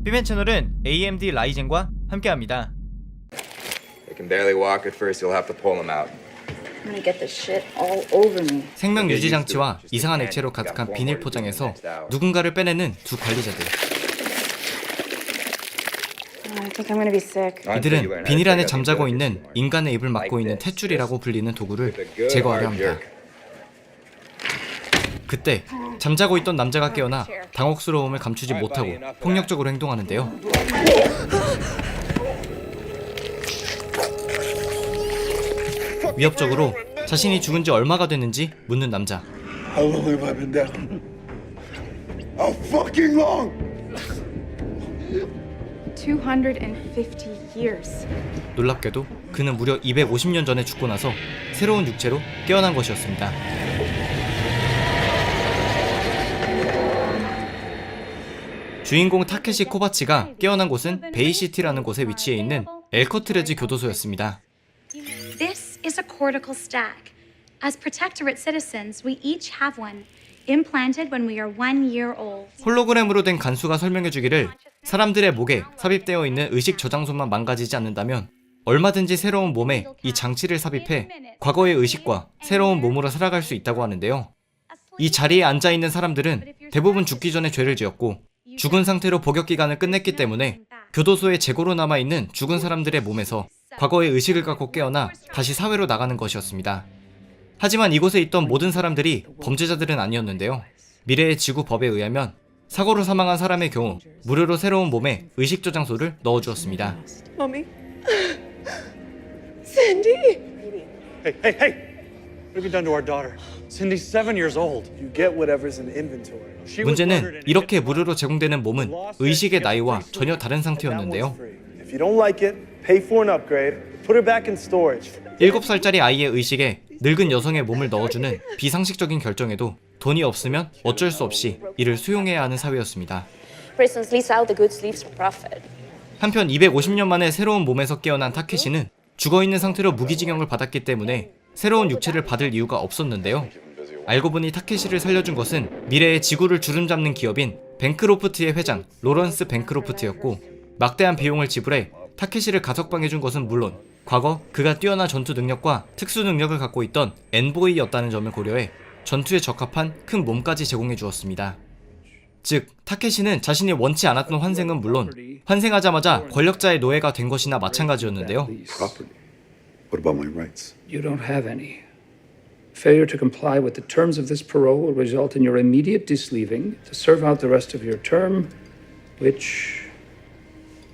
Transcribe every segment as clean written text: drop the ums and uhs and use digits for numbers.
삐맨 채널은 AMD 라이젠과 함께합니다. They can barely walk at first. You'll have to pull them out. I'm gonna get this shit all over me. 생명 유지 장치와 이상한 액체로 가득한 비닐 포장에서 누군가를 빼내는 두 관리자들. I think I'm gonna be sick. 이들은 비닐 안에 잠자고 있는 인간의 입을 막고 있는 탯줄이라고 불리는 도구를 제거하려 합니다. 그때 잠자고 있던 남자가 깨어나 당혹스러움을 감추지 못하고 폭력적으로 행동하는데요. 위협적으로 자신이 죽은 지 얼마가 됐는지 묻는 남자. How long have I been down? How fucking long? 250 years. 놀랍게도 그는 무려 250년 전에 죽고 나서 새로운 육체로 깨어난 것이었습니다. 주인공 타케시 코바치가 깨어난 곳은 베이시티라는 곳에 위치해 있는 엘커트레즈 교도소였습니다. This is a cortical stack. As protectorate citizens, we each have one, implanted when we are 1 year old. 홀로그램으로 된 간수가 설명해주기를 사람들의 목에 삽입되어 있는 의식 저장소만 망가지지 않는다면 얼마든지 새로운 몸에 이 장치를 삽입해 과거의 의식과 새로운 몸으로 살아갈 수 있다고 하는데요. 이 자리에 앉아있는 사람들은 대부분 죽기 전에 죄를 지었고 죽은 상태로 복역기간을 끝냈기 때문에 교도소에 재고로 남아있는 죽은 사람들의 몸에서 과거의 의식을 갖고 깨어나 다시 사회로 나가는 것이었습니다. 하지만 이곳에 있던 모든 사람들이 범죄자들은 아니었는데요. 미래의 지구 법에 의하면 사고로 사망한 사람의 경우 무료로 새로운 몸에 의식 저장소를 넣어주었습니다. Mommy. Cindy. Hey! What have you done to our daughter? Cindy's 7 years old. You get whatever's in inventory. 문제는 이렇게 무료로 제공되는 몸은 의식의 나이와 전혀 다른 상태였는데요. If you don't like it, pay for an upgrade. Put her back in storage. 7살짜리 아이의 의식에 늙은 여성의 몸을 넣어주는 비상식적인 결정에도 돈이 없으면 어쩔 수 없이 이를 수용해야 하는 사회였습니다. Prisons lease out the goods leaves for profit. 한편 250년 만에 새로운 몸에서 깨어난 타케시는 죽어있는 상태로 무기징역을 받았기 때문에 새로운 육체를 받을 이유가 없었는데요. 알고 보니 타케시를 살려준 것은 미래의 지구를 주름잡는 기업인 뱅크로프트의 회장 로런스 뱅크로프트였고 막대한 비용을 지불해 타케시를 가석방해준 것은 물론 과거 그가 뛰어난 전투 능력과 특수 능력을 갖고 있던 엔보이였다는 점을 고려해 전투에 적합한 큰 몸까지 제공해 주었습니다. 즉 타케시는 자신이 원치 않았던 환생은 물론 환생하자마자 권력자의 노예가 된 것이나 마찬가지였는데요. Property. What about my rights? You don't have any. Failure to comply with the terms of this parole will result in your immediate disleaving to serve out the rest of your term, which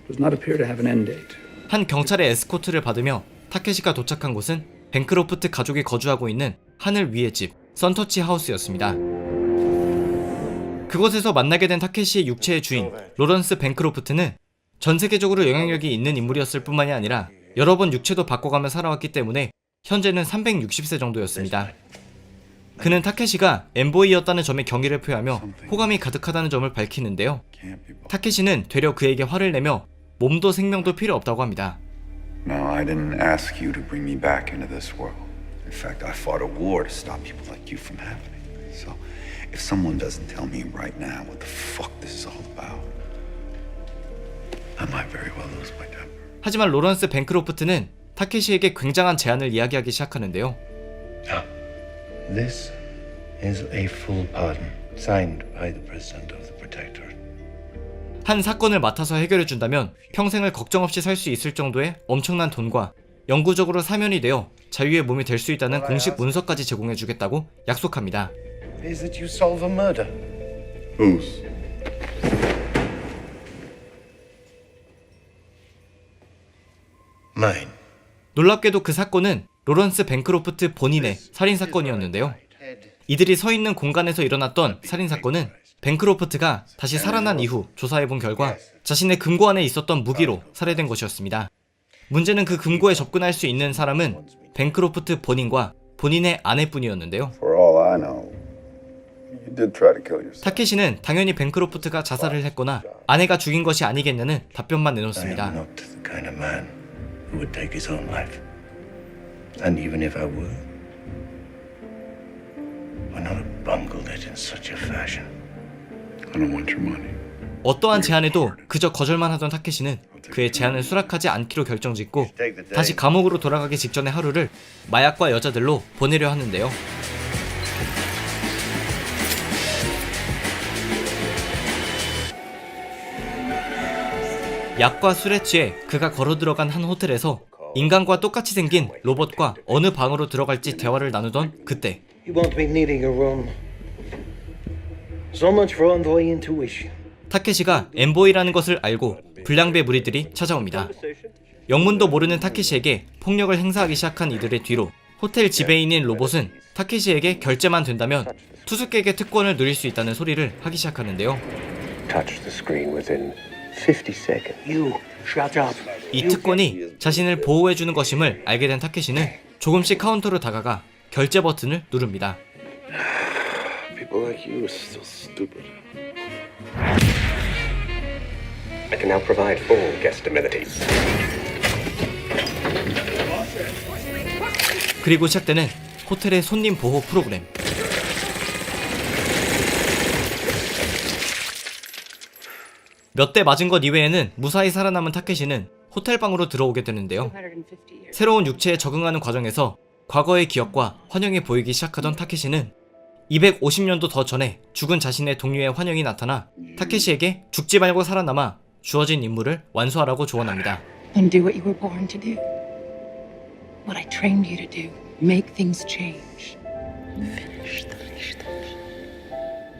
does not appear to have an end date. 한 경찰의 에스코트를 받으며 타케시가 도착한 곳은 뱅크로프트 가족이 거주하고 있는 하늘 위의 집, 선터치 하우스였습니다. 그곳에서 만나게 된 타케시의 육체의 주인, 로런스 뱅크로프트는 전 세계적으로 영향력이 있는 인물이었을 뿐만이 아니라 여러 번 육체도 바꿔가며 살아왔기 때문에 현재는 360세 정도였습니다. 그는 타케시가 엠보이였다는 점에 경의를 표하며 호감이 가득하다는 점을 밝히는데요. 타케시는 되려 그에게 화를 내며 몸도 생명도 필요 없다고 합니다. No, I didn't ask you to bring me back into this world. In fact, I fought a war to stop people like you from happening. So, if someone doesn't tell me right now what the fuck this is all about, I might very well lose my temper. 하지만 로런스 뱅크로프트는 타케시에게 굉장한 제안을 이야기하기 시작하는데요. This is a full pardon signed by the President of the Protectorate. 한 사건을 맡아서 해결해준다면 평생을 걱정 없이 살 수 있을 정도의 엄청난 돈과 영구적으로 사면이 되어 자유의 몸이 될 수 있다는 공식 문서까지 제공해주겠다고 약속합니다. Is that you solve a murder? Whose? Mine. 놀랍게도 그 사건은 로런스 뱅크로프트 본인의 살인사건이었는데요. 이들이 서 있는 공간에서 일어났던 살인사건은 뱅크로프트가 다시 살아난 이후 조사해본 결과 자신의 금고 안에 있었던 무기로 살해된 것이었습니다. 문제는 그 금고에 접근할 수 있는 사람은 뱅크로프트 본인과 본인의 아내뿐이었는데요. For all I know, you did try to kill yourself. 타케시는 당연히 뱅크로프트가 자살을 했거나 아내가 죽인 것이 아니겠냐는 답변만 I am 내놓습니다. not the kind of man who would take his own life. And even if I were, why not have bungled it in such a fashion? I don't want your money. 어떠한 제안에도 그저 거절만 하던 타케시는 그의 제안을 수락하지 않기로 결정짓고 다시 감옥으로 돌아가기 직전의 하루를 마약과 여자들로 보내려 하는데요. 약과 술에 취해 그가 걸어 들어간 한 호텔에서 인간과 똑같이 생긴 로봇과 어느 방으로 들어갈지 대화를 나누던 그때 You won't be needing a room. So much for envoy intuition. 타케시가 엠보이라는 것을 알고 불량배 무리들이 찾아옵니다. 영문도 모르는 타케시에게 폭력을 행사하기 시작한 이들의 뒤로 호텔 지배인인 로봇은 타케시에게 결제만 된다면 투숙객의 특권을 누릴 수 있다는 소리를 하기 시작하는데요. Touch the screen within 50 seconds. You shut up. 이 특권이 자신을 보호해주는 것임을 알게 된 타케시는 조금씩 카운터로 다가가 결제 버튼을 누릅니다. People like you are so stupid. I can now provide full guest amenities. 그리고 시작되는 호텔의 손님 보호 프로그램. 몇 대 맞은 것 이외에는 무사히 살아남은 타케시는 호텔방으로 들어오게 되는데요. 250 years. 새로운 육체에 적응하는 과정에서 과거의 기억과 환영이 보이기 시작하던 타케시는 250년도 더 전에 죽은 자신의 동료의 환영이 나타나 타케시에게 죽지 말고 살아남아 주어진 임무를 완수하라고 조언합니다. And do what you were born to do. What I trained you to do. Make things change.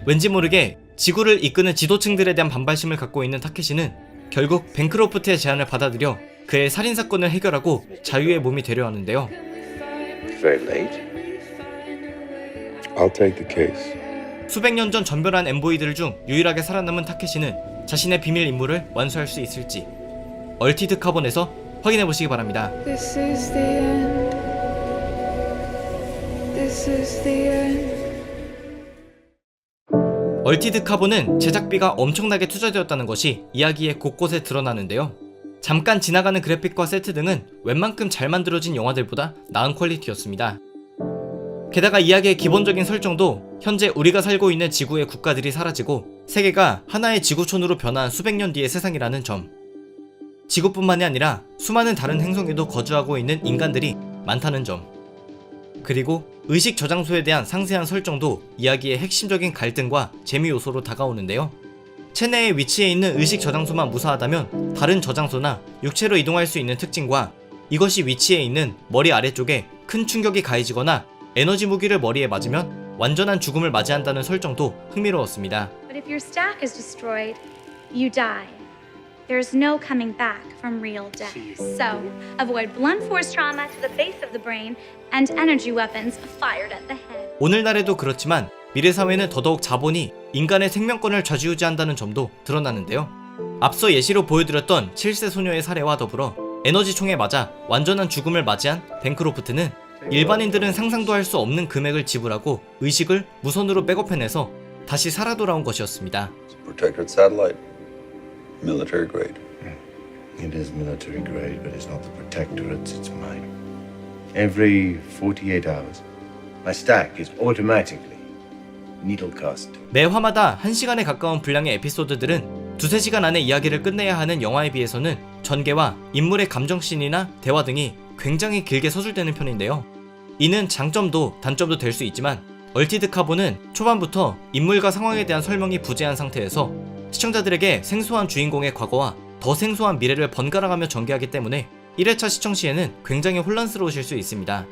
왠지 모르게 지구를 이끄는 지도층들에 대한 반발심을 갖고 있는 타케시는 결국 뱅크로프트의 제안을 받아들여 그의 살인사건을 해결하고 자유의 몸이 되려 하는데요. Very late. I'll take the case. 수백 년 전 전멸한 엠보이들 중 유일하게 살아남은 타케시는 자신의 비밀 임무를 완수할 수 있을지 얼티드 카본에서 확인해보시기 바랍니다. This is the end. This is the end. 얼티드 카본은 제작비가 엄청나게 투자되었다는 것이 이야기의 곳곳에 드러나는데요. 잠깐 지나가는 그래픽과 세트 등은 웬만큼 잘 만들어진 영화들보다 나은 퀄리티였습니다. 게다가 이야기의 기본적인 설정도 현재 우리가 살고 있는 지구의 국가들이 사라지고 세계가 하나의 지구촌으로 변한 수백 년 뒤의 세상이라는 점, 지구뿐만이 아니라 수많은 다른 행성에도 거주하고 있는 인간들이 많다는 점, 그리고 의식 저장소에 대한 상세한 설정도 이야기의 핵심적인 갈등과 재미 요소로 다가오는데요. 체내에 위치해 있는 의식 저장소만 무사하다면 다른 저장소나 육체로 이동할 수 있는 특징과 이것이 위치해 있는 머리 아래쪽에 큰 충격이 가해지거나 에너지 무기를 머리에 맞으면 완전한 죽음을 맞이한다는 설정도 흥미로웠습니다. But if your stack is destroyed, you die. There's no coming back from real death. So, avoid blunt force trauma to the base of the brain and energy weapons fired at the head. 오늘날에도 그렇지만 미래 사회는 더더욱 자본이 인간의 생명권을 좌지우지한다는 점도 드러나는데요. 앞서 예시로 보여드렸던 7세 소녀의 사례와 더불어 에너지 총에 맞아 완전한 죽음을 맞이한 뱅크로프트는 일반인들은 상상도 할 수 없는 금액을 지불하고 의식을 무선으로 백업해내서 다시 살아 돌아온 것이었습니다. Protectorate satellite. Military grade. It is military grade, but it's not the Protectorate's, it's mine. Every 48 hours, my stack is automatically needle cast. 매 화마다 1시간에 가까운 분량의 에피소드들은 2-3시간 안에 이야기를 끝내야 하는 영화에 비해서는 전개와 인물의 감정씬이나 대화 등이 굉장히 길게 서술되는 편인데요. 이는 장점도 단점도 될 수 있지만 얼티드 카본은 초반부터 인물과 상황에 대한 설명이 부재한 상태에서 시청자들에게 생소한 주인공의 과거와 더 생소한 미래를 번갈아가며 전개하기 때문에 1회차 시청 시에는 굉장히 혼란스러우실 수 있습니다.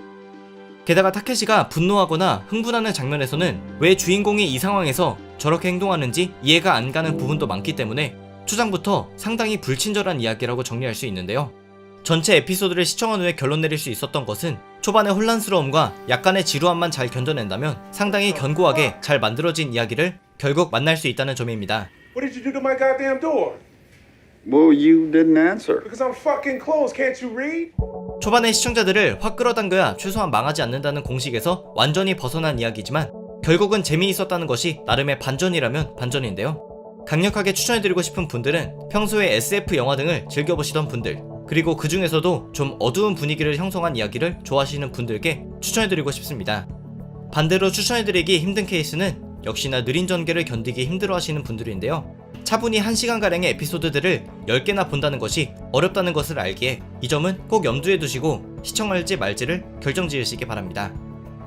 게다가 타케시가 분노하거나 흥분하는 장면에서는 왜 주인공이 이 상황에서 저렇게 행동하는지 이해가 안 가는 부분도 많기 때문에 초장부터 상당히 불친절한 이야기라고 정리할 수 있는데요. 전체 에피소드를 시청한 후에 결론 내릴 수 있었던 것은 초반의 혼란스러움과 약간의 지루함만 잘 견뎌낸다면 상당히 견고하게 잘 만들어진 이야기를 결국 만날 수 있다는 점입니다. What did you do to my goddamn door? Well, you didn't answer. Because I'm fucking closed. Can't you read? 초반에 시청자들을 확 끌어당겨야 최소한 망하지 않는다는 공식에서 완전히 벗어난 이야기지만 결국은 재미있었다는 것이 나름의 반전이라면 반전인데요. 강력하게 추천해드리고 싶은 분들은 평소에 SF 영화 등을 즐겨보시던 분들, 그리고 그 중에서도 좀 어두운 분위기를 형성한 이야기를 좋아하시는 분들께 추천해드리고 싶습니다. 반대로 추천해드리기 힘든 케이스는 역시나 느린 전개를 견디기 힘들어하시는 분들인데요. 차분히 1시간가량의 에피소드들을 10개나 본다는 것이 어렵다는 것을 알기에 이 점은 꼭 염두에 두시고 시청할지 말지를 결정지으시기 바랍니다.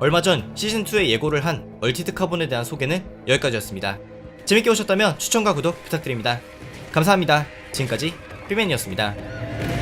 얼마 전 시즌2의 예고를 한 얼티드 카본에 대한 소개는 여기까지였습니다. 재밌게 보셨다면 추천과 구독 부탁드립니다. 감사합니다. 지금까지 삐맨이었습니다.